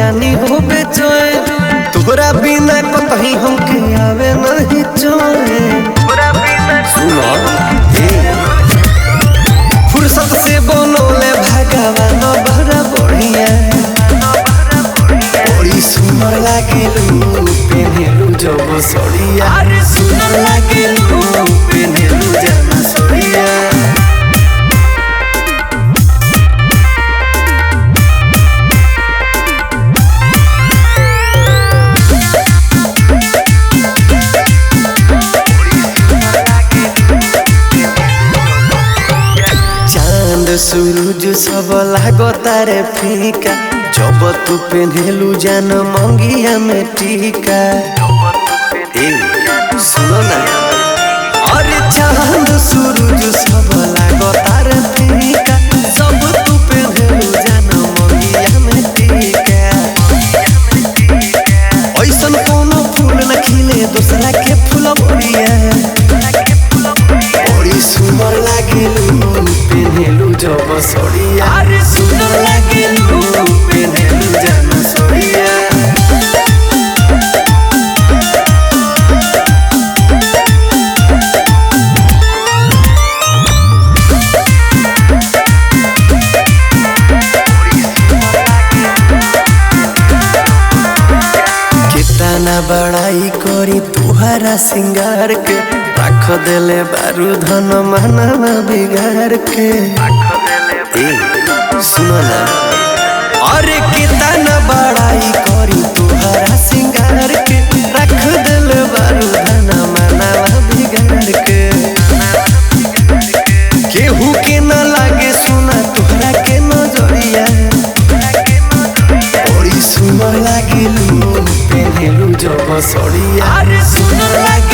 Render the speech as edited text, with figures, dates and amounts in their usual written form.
जानी हो बेचैन तोहरा बिना कतही हमके आवे नहीं चैन। सुनो फुर्सत से बनौले भगवान बड़ा बढ़िया बड़ी सुंदर लागेलू पेन्हेलू जब सड़िया। अरे सुंदर लागेलू पेन्हेलू जब सड़िया। सूरज सब लागता रे फीका जब तू पेन्हेलू जान मंगिया में टीका। सुनो ना अरे चांद सूरज सब लागता रे फीका जब तू पेन्हेलू जान मंगिया में टीका। ऐसन कोनो फूल न खिले दूसरा के फुलवरिया बड़ी सुंदर लागेलू पेन्हेलू जब सड़िया। अरे सुंदर लागेलू पेन्हेलू जब सड़िया। कितना बड़ाई करी तुहरा सिंगार के रख देले बारू धन मनवा बिगाड़ के। सुनो ना अरे कितना बड़ाई करी तुहरा सिंगार के रख देले बारू धन मनवा बिगाड़ के। केहू के न लागे सुना तुहरा के नजरिया बड़ी सुंदर लागेलू पेन्हेलू जब सड़िया। अरे सुंदर लागे